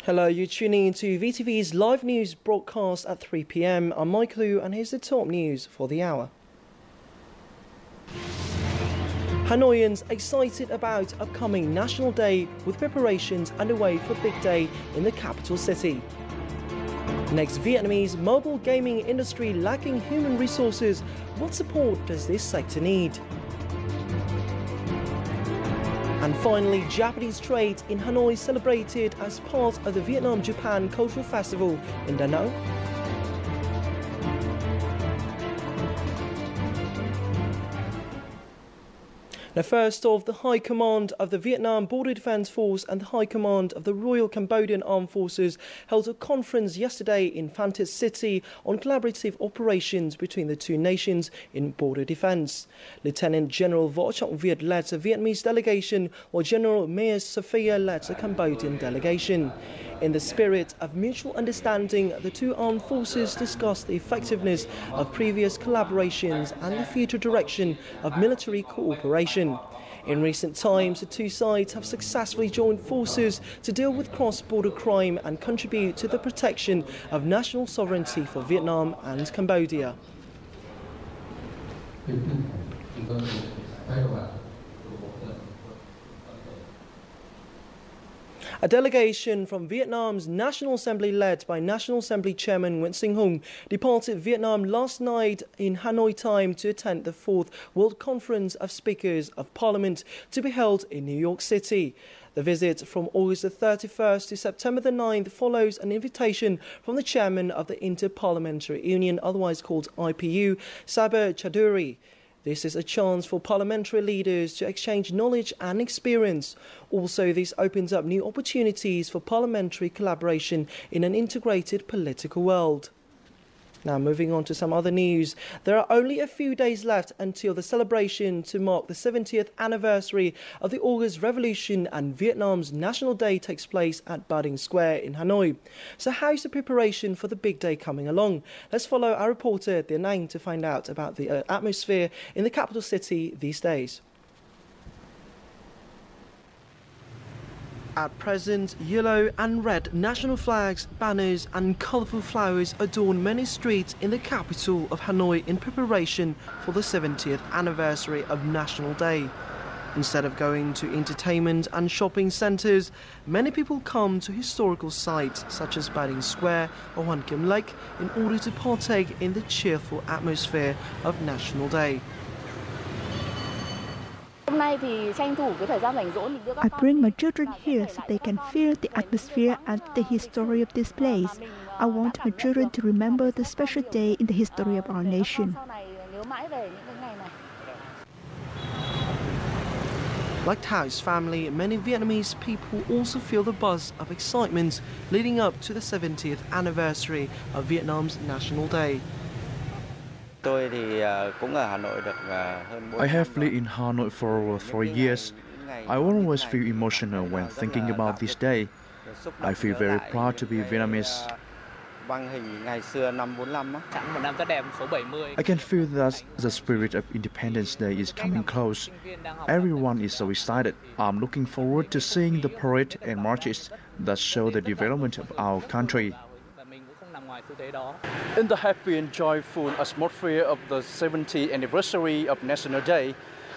Hello, you're tuning into VTV's live news broadcast at 3 p.m. I'm Michael Liu, and here's the top news for the hour. Hanoians excited about upcoming National Day with preparations underway for Big Day in the capital city. Next, Vietnamese mobile gaming industry lacking human resources. What support does this sector need? And finally, Japanese trade in Hanoi celebrated as part of the Vietnam-Japan Cultural Festival in Da Nang. Now, first off, the High Command of the Vietnam Border Defence Force and the High Command of the Royal Cambodian Armed Forces held a conference yesterday in Phan Thiết City on collaborative operations between the two nations in border defence. Lieutenant General Võ Trọng Việt led the Vietnamese delegation, while General Mayor Sophia led the Cambodian delegation. In the spirit of mutual understanding, the two armed forces discussed the effectiveness of previous collaborations and the future direction of military cooperation. In recent times, the two sides have successfully joined forces to deal with cross-border crime and contribute to the protection of national sovereignty for Vietnam and Cambodia. A delegation from Vietnam's National Assembly, led by National Assembly Chairman Nguyễn Sinh Hùng, departed Vietnam last night in Hanoi time to attend the 4th World Conference of Speakers of Parliament to be held in New York City. The visit from August the 31st to September the 9th follows an invitation from the chairman of the Inter-Parliamentary Union, otherwise called IPU, Saber Chowdhury. This is a chance for parliamentary leaders to exchange knowledge and experience. Also, this opens up new opportunities for parliamentary collaboration in an integrated political world. Now, moving on to some other news. There are only a few days left until the celebration to mark the 70th anniversary of the August Revolution, and Vietnam's National Day takes place at Ba Dinh Square in Hanoi. So how's the preparation for the big day coming along? Let's follow our reporter Da Nang to find out about the atmosphere in the capital city these days. At present, yellow and red national flags, banners and colourful flowers adorn many streets in the capital of Hanoi in preparation for the 70th anniversary of National Day. Instead of going to entertainment and shopping centres, many people come to historical sites such as Ba Dinh Square or Hoàn Kiếm Lake in order to partake in the cheerful atmosphere of National Day. I bring my children here so they can feel the atmosphere and the history of this place. I want my children to remember the special day in the history of our nation. Like Tao's family, many Vietnamese people also feel the buzz of excitement leading up to the 70th anniversary of Vietnam's National Day. I have lived in Hanoi for over 4 years. I always feel emotional when thinking about this day. I feel very proud to be Vietnamese. I can feel that the spirit of Independence Day is coming close. Everyone is so excited. I'm looking forward to seeing the parade and marches that show the development of our country. In the happy and joyful atmosphere of the 70th anniversary of National Day,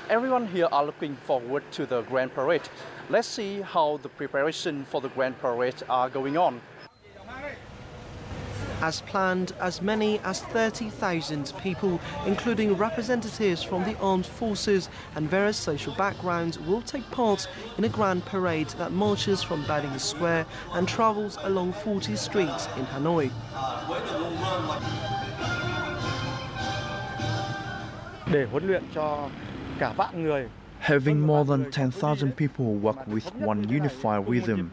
everyone here are looking forward to the Grand Parade. Let's see how the preparation for the Grand Parade are going on. As planned, as many as 30,000 people, including representatives from the armed forces and various social backgrounds, will take part in a grand parade that marches from Ba Dinh Square and travels along 40 streets in Hanoi. Để huấn luyện cho cả vạn người. Having more than 10,000 people work with one unified rhythm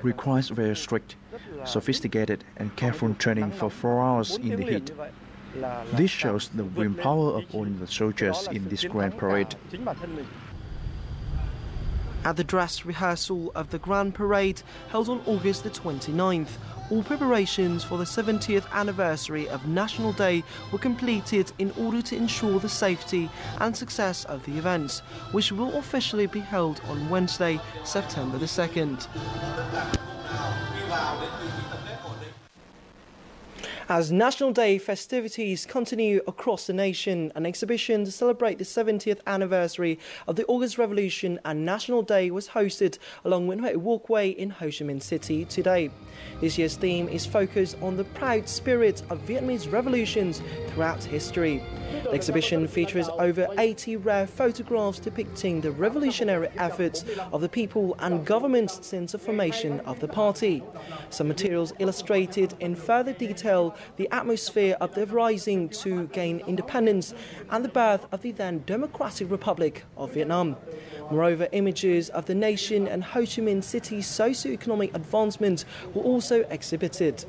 requires very strict, sophisticated and careful training for 4 hours in the heat. This shows the willpower of all the soldiers in this grand parade. At the dress rehearsal of the Grand Parade held on August the 29th, all preparations for the 70th anniversary of National Day were completed in order to ensure the safety and success of the events, which will officially be held on Wednesday, September the 2nd. As National Day festivities continue across the nation, an exhibition to celebrate the 70th anniversary of the August Revolution and National Day was hosted along Nguyễn Huệ Walkway in Ho Chi Minh City today. This year's theme is focused on the proud spirit of Vietnamese revolutions throughout history. The exhibition features over 80 rare photographs depicting the revolutionary efforts of the people and governments since the formation of the party. Some materials illustrated in further detail the atmosphere of the rising to gain independence and the birth of the then Democratic Republic of Vietnam. Moreover, images of the nation and Ho Chi Minh City's socio-economic advancement were also exhibited.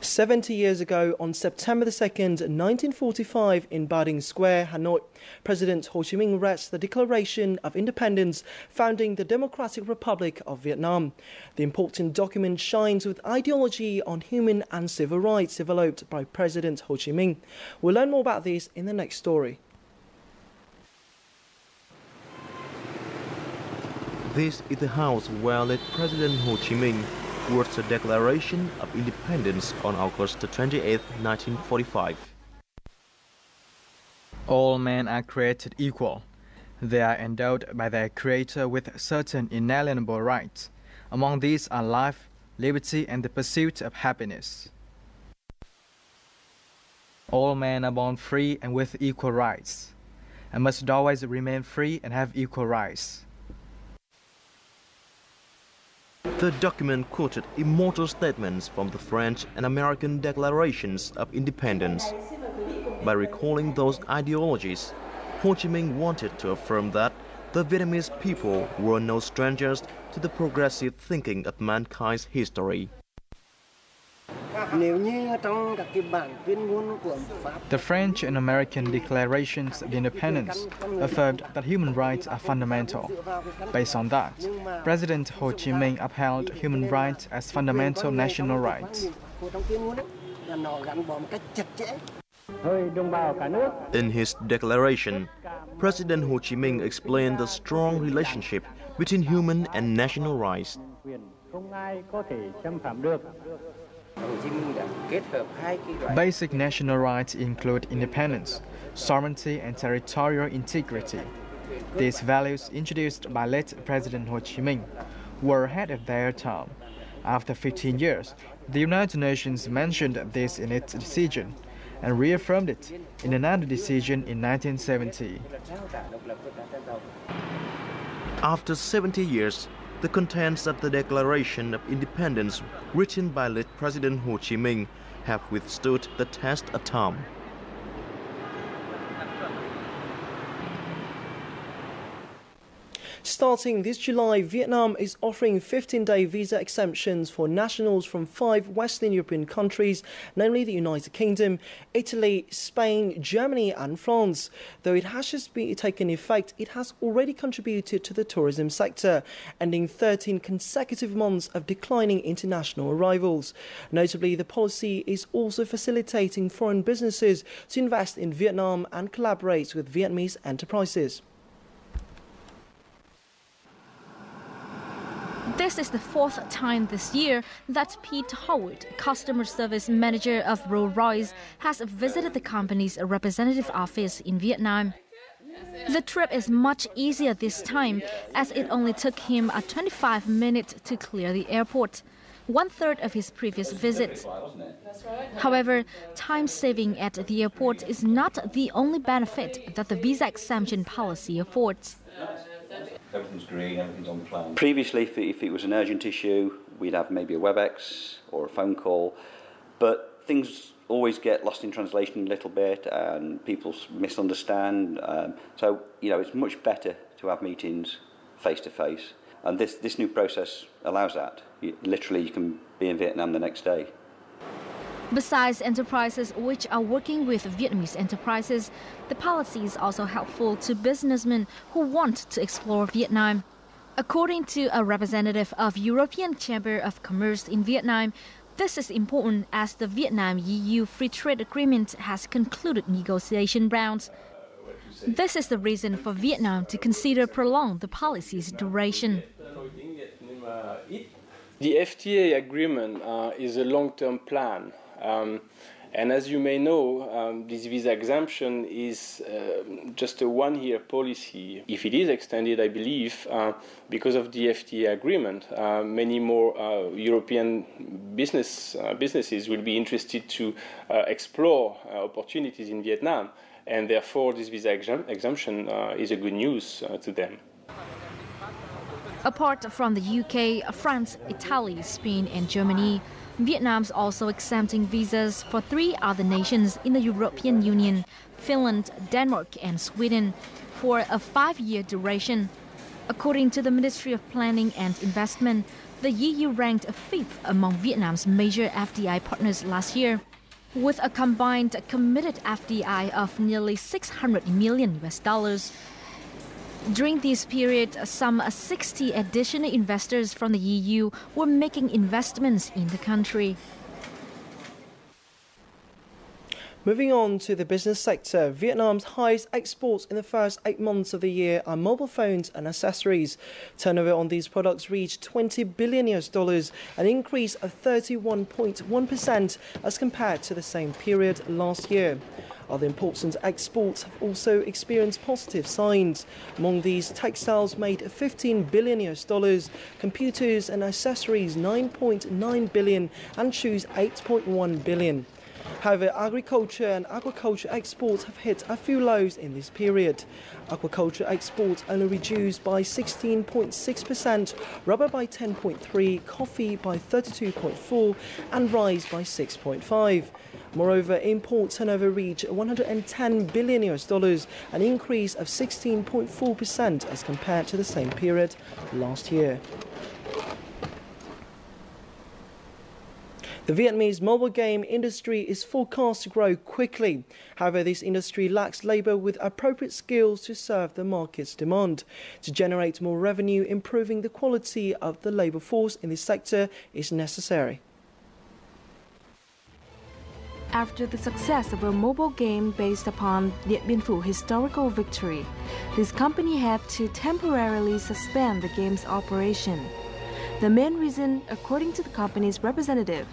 "70 years ago, on September 2nd, 1945, in Ba Dinh Square, Hanoi, President Ho Chi Minh read the Declaration of Independence, founding the Democratic Republic of Vietnam. The important document shines with ideology on human and civil rights developed by President Ho Chi Minh. We'll learn more about this in the next story. This is the house where late President Ho Chi Minh wrote the Declaration of Independence on August 28, 1945. All men are created equal. They are endowed by their Creator with certain inalienable rights. Among these are life, liberty, and the pursuit of happiness. All men are born free and with equal rights, and must always remain free and have equal rights. The document quoted immortal statements from the French and American Declarations of Independence. By recalling those ideologies, Ho Chi Minh wanted to affirm that the Vietnamese people were no strangers to the progressive thinking of mankind's history. The French and American Declarations of Independence affirmed that human rights are fundamental. Based on that, President Ho Chi Minh upheld human rights as fundamental national rights. In his declaration, President Ho Chi Minh explained the strong relationship between human and national rights. Basic national rights include independence, sovereignty, and territorial integrity. These values, introduced by late President Ho Chi Minh, were ahead of their time. After 15 years, the United Nations mentioned this in its decision and reaffirmed it in another decision in 1970. After 70 years, the contents of the Declaration of Independence written by late President Ho Chi Minh have withstood the test of time. Starting this July, Vietnam is offering 15-day visa exemptions for nationals from 5 Western European countries, namely the United Kingdom, Italy, Spain, Germany and France. Though it has just been taken effect, it has already contributed to the tourism sector, ending 13 consecutive months of declining international arrivals. Notably, the policy is also facilitating foreign businesses to invest in Vietnam and collaborate with Vietnamese enterprises. This is the 4th time this year that Pete Howard, customer service manager of Rolls-Royce, has visited the company's representative office in Vietnam. The trip is much easier this time, as it only took him 25 minutes to clear the airport, 1/3 of his previous visit. However, time saving at the airport is not the only benefit that the visa exemption policy affords. Everything's green, everything's on plan. Previously, if it was an urgent issue, we'd have maybe a WebEx or a phone call, but things always get lost in translation a little bit and people misunderstand. So, it's much better to have meetings face to face. And this new process allows that. You can be in Vietnam the next day. Besides enterprises which are working with Vietnamese enterprises, the policy is also helpful to businessmen who want to explore Vietnam. According to a representative of European Chamber of Commerce in Vietnam, this is important as the Vietnam-EU Free Trade Agreement has concluded negotiation rounds. This is the reason for Vietnam to consider prolong the policy's duration. The FTA agreement is a long-term plan. And as you may know, this visa exemption is just a one-year policy. If it is extended, I believe, because of the FTA agreement, many more European businesses will be interested to explore opportunities in Vietnam, and therefore this visa exemption is a good news to them. Apart from the UK, France, Italy, Spain and Germany, Vietnam's also exempting visas for 3 other nations in the European Union, Finland, Denmark and Sweden, for a 5-year duration. According to the Ministry of Planning and Investment, the EU ranked 5th among Vietnam's major FDI partners last year, with a combined committed FDI of nearly $600 million. During this period, some 60 additional investors from the EU were making investments in the country. Moving on to the business sector, Vietnam's highest exports in the first 8 months of the year are mobile phones and accessories. Turnover on these products reached $20 billion, an increase of 31.1% as compared to the same period last year. Other important exports have also experienced positive signs. Among these, textiles made $15 billion, computers and accessories $9.9 billion, and shoes $8.1 billion. However, agriculture and aquaculture exports have hit a few lows in this period. Aquaculture exports only reduced by 16.6%, rubber by 10.3%, coffee by 32.4%, and rice by 6.5%. Moreover, import turnover reached $110 billion, an increase of 16.4% as compared to the same period last year. The Vietnamese mobile game industry is forecast to grow quickly. However, this industry lacks labour with appropriate skills to serve the market's demand. To generate more revenue, improving the quality of the labour force in this sector is necessary. After the success of a mobile game based upon Điện Biên Phủ historical victory, this company had to temporarily suspend the game's operation. The main reason, according to the company's representative,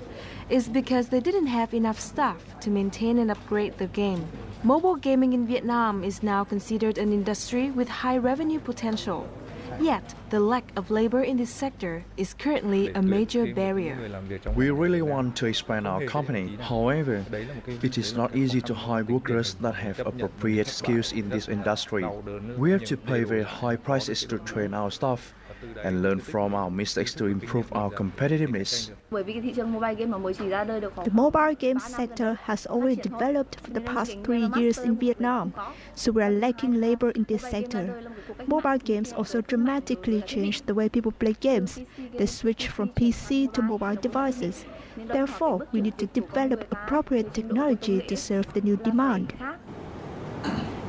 is because they didn't have enough staff to maintain and upgrade the game. Mobile gaming in Vietnam is now considered an industry with high revenue potential. Yet, the lack of labor in this sector is currently a major barrier. We really want to expand our company. However, it is not easy to hire workers that have appropriate skills in this industry. We have to pay very high prices to train our staff and learn from our mistakes to improve our competitiveness. The mobile game sector has already developed for the past 3 years in Vietnam, so we are lacking labor in this sector. Mobile games also dramatically changed the way people play games. They switch from PC to mobile devices. Therefore, we need to develop appropriate technology to serve the new demand.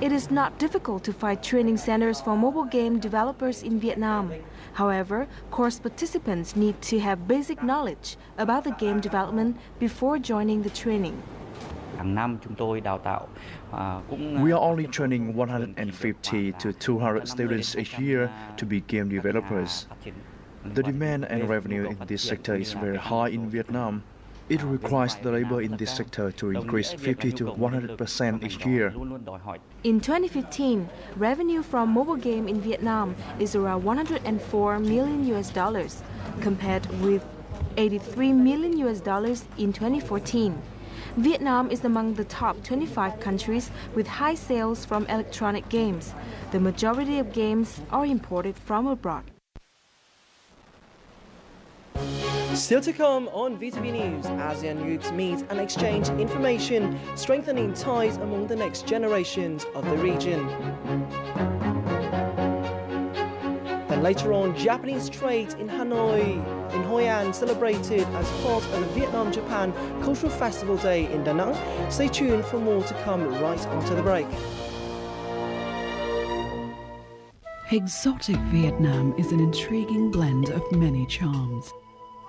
It is not difficult to find training centers for mobile game developers in Vietnam. However, course participants need to have basic knowledge about the game development before joining the training. We are only training 150 to 200 students each year to be game developers. The demand and revenue in this sector is very high in Vietnam. It requires the labor in this sector to increase 50 to 100% each year. In 2015, revenue from mobile game in Vietnam is around $104 million, compared with $83 million in 2014. Vietnam is among the top 25 countries with high sales from electronic games. The majority of games are imported from abroad. Still to come on VTV News, ASEAN youths meet and exchange information, strengthening ties among the next generations of the region. Then later on, Japanese trade in Hanoi, in Hoi An, celebrated as part of the Vietnam-Japan Cultural Festival Day in Da Nang. Stay tuned for more to come right after the break. Exotic Vietnam is an intriguing blend of many charms.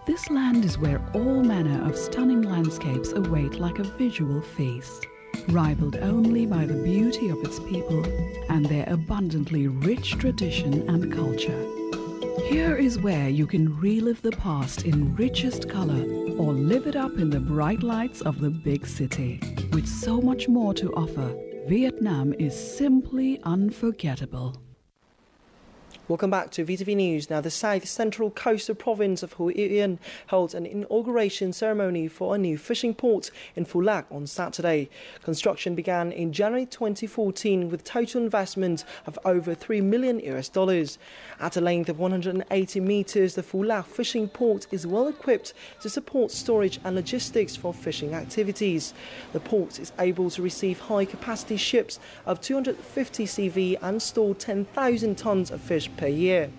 This land is where all manner of stunning landscapes await like a visual feast. rivaled only by the beauty of its people and their abundantly rich tradition and culture. Here is where you can relive the past in richest color or live it up in the bright lights of the big city. With so much more to offer, Vietnam is simply unforgettable. Welcome back to VTV News. Now, the South Central Coastal Province of Ho Chi Minh held an inauguration ceremony for a new fishing port in Phu Lac on Saturday. Construction began in January 2014 with total investment of over $3 million. At a length of 180 meters, the Phu Lac fishing port is well equipped to support storage and logistics for fishing activities. The port is able to receive high-capacity ships of 250 CV and store 10,000 tons of fish per year.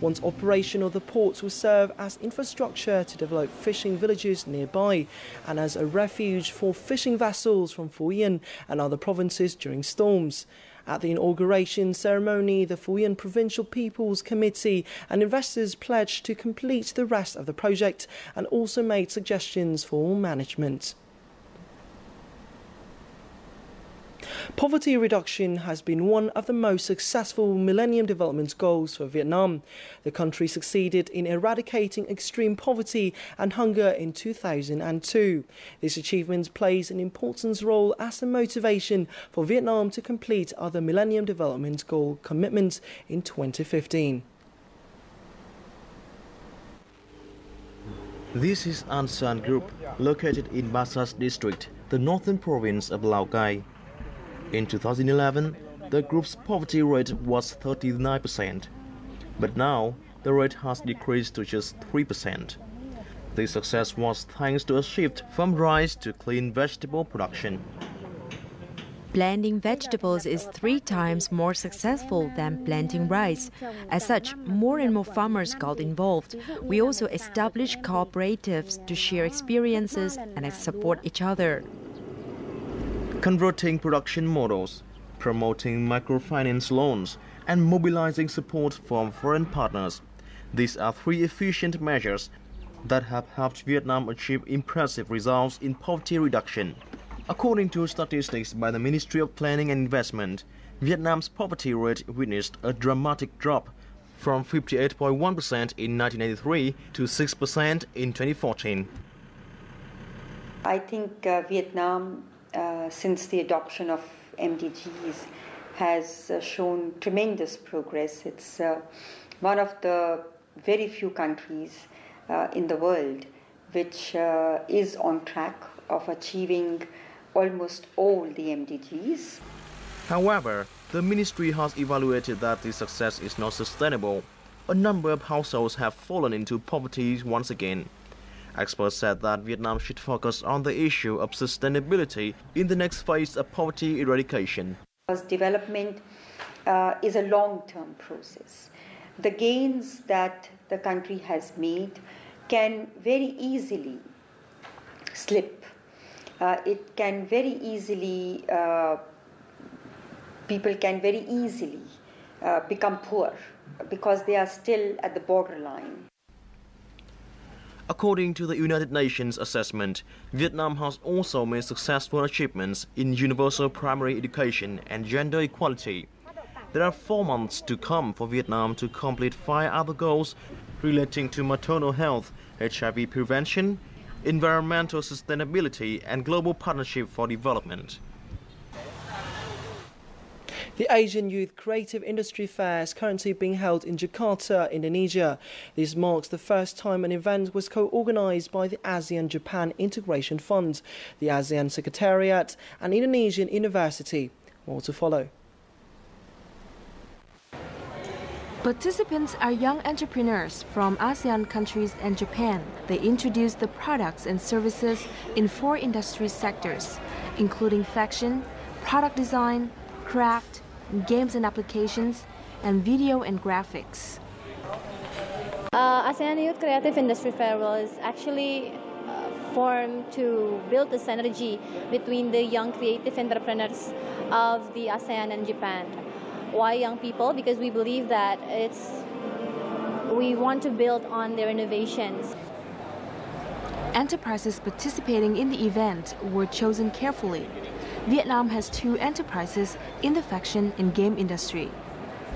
Once operational, the ports will serve as infrastructure to develop fishing villages nearby and as a refuge for fishing vessels from Phú Yên and other provinces during storms. At the inauguration ceremony, the Phú Yên Provincial People's Committee and investors pledged to complete the rest of the project and also made suggestions for management. Poverty reduction has been one of the most successful Millennium Development Goals for Vietnam. The country succeeded in eradicating extreme poverty and hunger in 2002. This achievement plays an important role as a motivation for Vietnam to complete other Millennium Development Goal commitments in 2015. This is An San Group, located in Basas district, the northern province of Lao Cai. In 2011, the group's poverty rate was 39%, but now the rate has decreased to just 3%. This success was thanks to a shift from rice to clean vegetable production. Blending vegetables is 3 times more successful than blending rice. As such, more and more farmers got involved. We also established cooperatives to share experiences and support each other. Converting production models, promoting microfinance loans, and mobilizing support from foreign partners. These are 3 efficient measures that have helped Vietnam achieve impressive results in poverty reduction. According to statistics by the Ministry of Planning and Investment, Vietnam's poverty rate witnessed a dramatic drop from 58.1% in 1983 to 6% in 2014. I think Vietnam, since the adoption of MDGs, has shown tremendous progress. It's one of the very few countries in the world which is on track of achieving almost all the MDGs. However, the ministry has evaluated that this success is not sustainable. A number of households have fallen into poverty once again. Experts said that Vietnam should focus on the issue of sustainability in the next phase of poverty eradication. Because development is a long-term process. The gains that the country has made can very easily slip. It can very easily, people can very easily become poor because they are still at the borderline. According to the United Nations assessment, Vietnam has also made successful achievements in universal primary education and gender equality. There are 4 months to come for Vietnam to complete 5 other goals relating to maternal health, HIV prevention, environmental sustainability, and global partnership for development. The Asian Youth Creative Industry Fair is currently being held in Jakarta, Indonesia. This marks the first time an event was co-organized by the ASEAN-Japan Integration Fund, the ASEAN Secretariat, and Indonesian University. More to follow. Participants are young entrepreneurs from ASEAN countries and Japan. They introduce the products and services in 4 industry sectors, including fashion, product design, craft, games and applications, and video and graphics. ASEAN Youth Creative Industry Fair was actually formed to build the synergy between the young creative entrepreneurs of the ASEAN and Japan. Why young people? Because we believe that we want to build on their innovations. Enterprises participating in the event were chosen carefully. Vietnam has 2 enterprises in the fashion and game industry.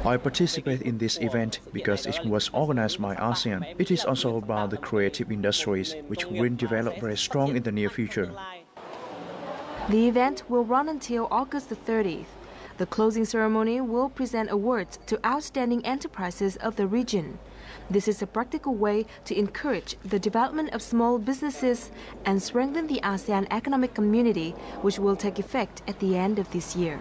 I participate in this event because it was organized by ASEAN. It is also about the creative industries, which will develop very strong in the near future. The event will run until August the 30th. The closing ceremony will present awards to outstanding enterprises of the region. This is a practical way to encourage the development of small businesses and strengthen the ASEAN economic community, which will take effect at the end of this year.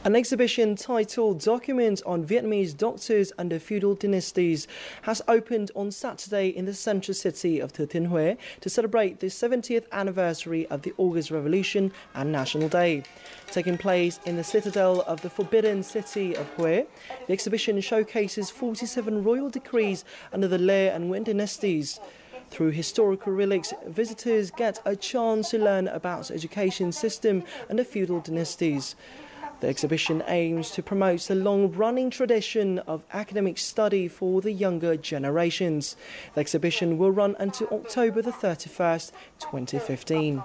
An exhibition titled Documents on Vietnamese Doctors under Feudal Dynasties has opened on Saturday in the central city of Thừa Thiên Huế to celebrate the 70th anniversary of the August Revolution and National Day. Taking place in the citadel of the Forbidden City of Huế, the exhibition showcases 47 royal decrees under the Le and Nguyen dynasties. Through historical relics, visitors get a chance to learn about the education system under feudal dynasties. The exhibition aims to promote the long-running tradition of academic study for the younger generations. The exhibition will run until October the 31st, 2015.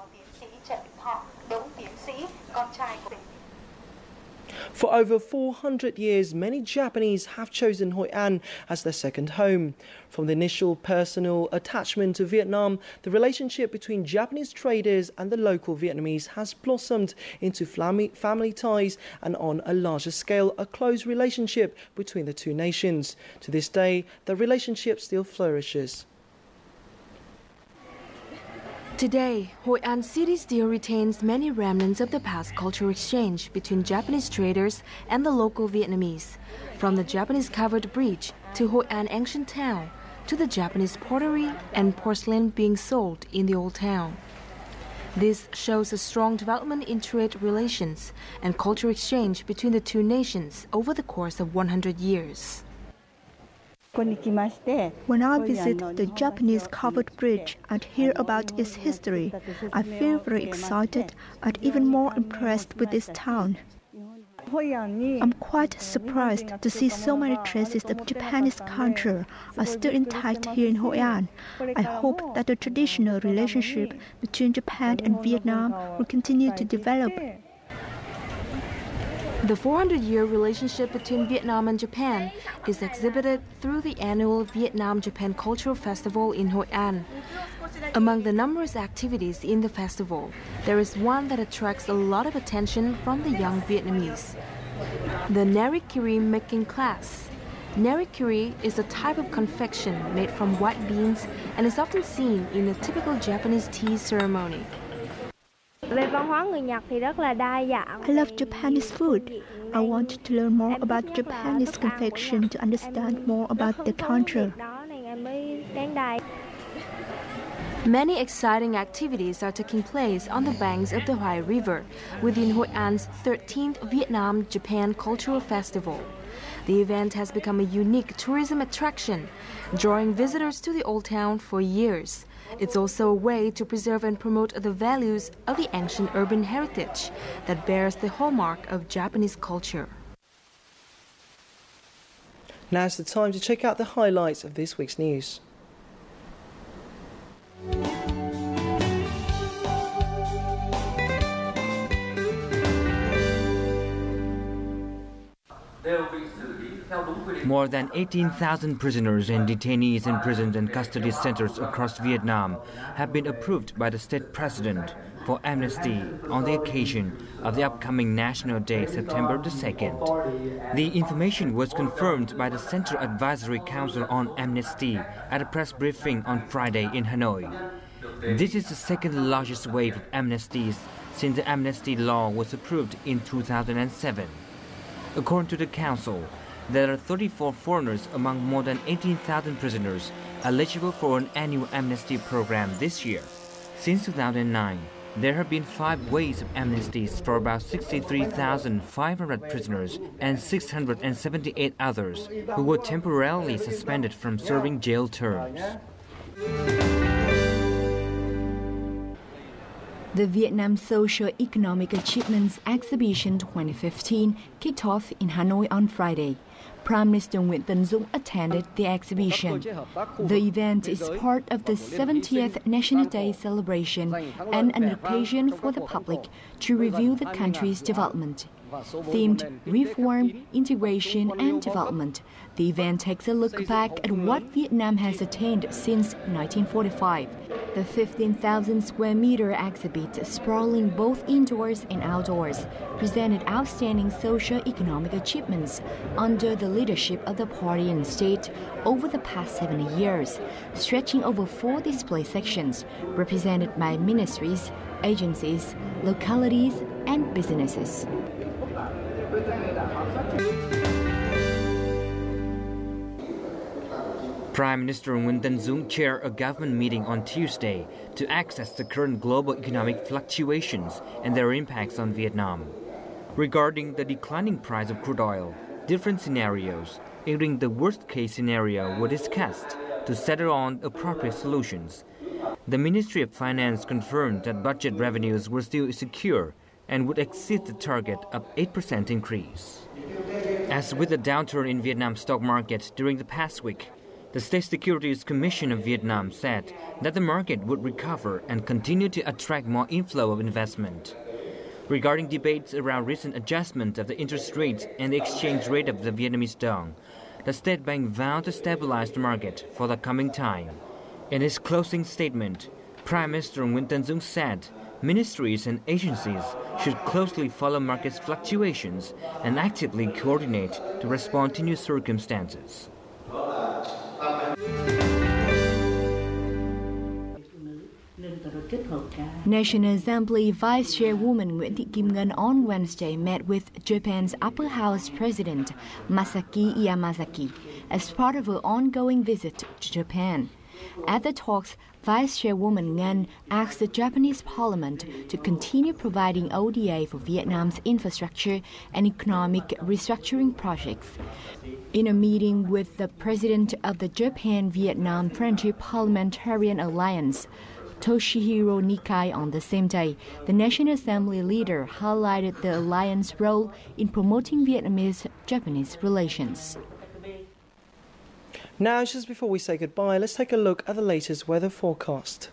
For over 400 years, many Japanese have chosen Hội An as their second home. From the initial personal attachment to Vietnam, the relationship between Japanese traders and the local Vietnamese has blossomed into family ties and, on a larger scale, a close relationship between the two nations. To this day, the relationship still flourishes. Today, Hội An City still retains many remnants of the past cultural exchange between Japanese traders and the local Vietnamese, from the Japanese covered bridge to Hội An ancient town, to the Japanese pottery and porcelain being sold in the old town. This shows a strong development in trade relations and cultural exchange between the two nations over the course of 100 years. When I visit the Japanese covered bridge and hear about its history, I feel very excited and even more impressed with this town. I'm quite surprised to see so many traces of Japanese culture are still intact here in Hội An. I hope that the traditional relationship between Japan and Vietnam will continue to develop. The 400-year relationship between Vietnam and Japan is exhibited through the annual Vietnam-Japan Cultural Festival in Hội An. Among the numerous activities in the festival, there is one that attracts a lot of attention from the young Vietnamese: the nari kiri making class. Nari kiri is a type of confection made from white beans and is often seen in a typical Japanese tea ceremony. I love Japanese food. I want to learn more about Japanese confection to understand more about their culture. Many exciting activities are taking place on the banks of the Hoài River within Hội An's 13th Vietnam-Japan Cultural Festival. The event has become a unique tourism attraction, drawing visitors to the old town for years. It's also a way to preserve and promote the values of the ancient urban heritage that bears the hallmark of Japanese culture. Now's the time to check out the highlights of this week's news. More than 18,000 prisoners and detainees in prisons and custody centers across Vietnam have been approved by the state president for amnesty on the occasion of the upcoming National Day, September the 2nd. The information was confirmed by the Central Advisory Council on Amnesty at a press briefing on Friday in Hanoi. This is the second largest wave of amnesties since the amnesty law was approved in 2007. According to the Council, there are 34 foreigners among more than 18,000 prisoners eligible for an annual amnesty program this year. Since 2009, there have been 5 waves of amnesties for about 63,500 prisoners and 678 others who were temporarily suspended from serving jail terms. The Vietnam Socio-Economic Achievements Exhibition 2015 kicked off in Hanoi on Friday. Prime Minister Nguyễn Tấn Dũng attended the exhibition. The event is part of the 70th National Day celebration and an occasion for the public to review the country's development. Themed Reform, Integration and Development, the event takes a look back at what Vietnam has attained since 1945. The 15,000 square meter exhibit, sprawling both indoors and outdoors, presented outstanding socio-economic achievements under the leadership of the party and state over the past 70 years, stretching over 4 display sections represented by ministries, agencies, localities and businesses. Prime Minister Nguyễn Tấn Dũng chaired a government meeting on Tuesday to assess the current global economic fluctuations and their impacts on Vietnam. Regarding the declining price of crude oil, different scenarios, including the worst-case scenario, were discussed to settle on appropriate solutions. The Ministry of Finance confirmed that budget revenues were still secure and would exceed the target of 8% increase. As with the downturn in Vietnam's stock market during the past week, the State Securities Commission of Vietnam said that the market would recover and continue to attract more inflow of investment. Regarding debates around recent adjustment of the interest rate and the exchange rate of the Vietnamese dong, the State Bank vowed to stabilize the market for the coming time. In his closing statement, Prime Minister Nguyễn Tấn Dũng said ministries and agencies should closely follow market fluctuations and actively coordinate to respond to new circumstances. National Assembly Vice Chairwoman Nguyễn Thị Kim Ngân on Wednesday met with Japan's Upper House President Masaki Yamazaki as part of her ongoing visit to Japan. At the talks, Vice Chairwoman Ngân asked the Japanese Parliament to continue providing ODA for Vietnam's infrastructure and economic restructuring projects. In a meeting with the President of the Japan-Vietnam Friendship Parliamentarian Alliance, Toshihiro Nikai, on the same day, the National Assembly leader highlighted the alliance's role in promoting Vietnamese-Japanese relations. Now, just before we say goodbye, let's take a look at the latest weather forecast.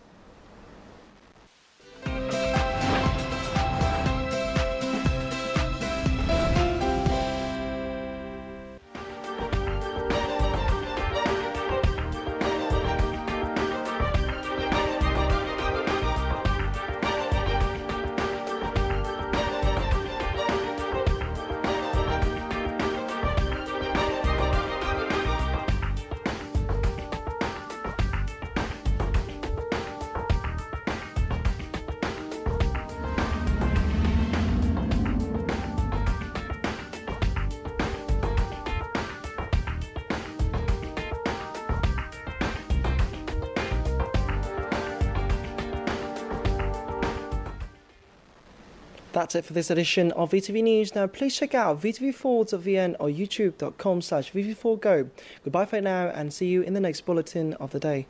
That's it for this edition of VTV News. Now, please check out vtv4.vn or youtube.com/vtv4go. Goodbye for now and see you in the next bulletin of the day.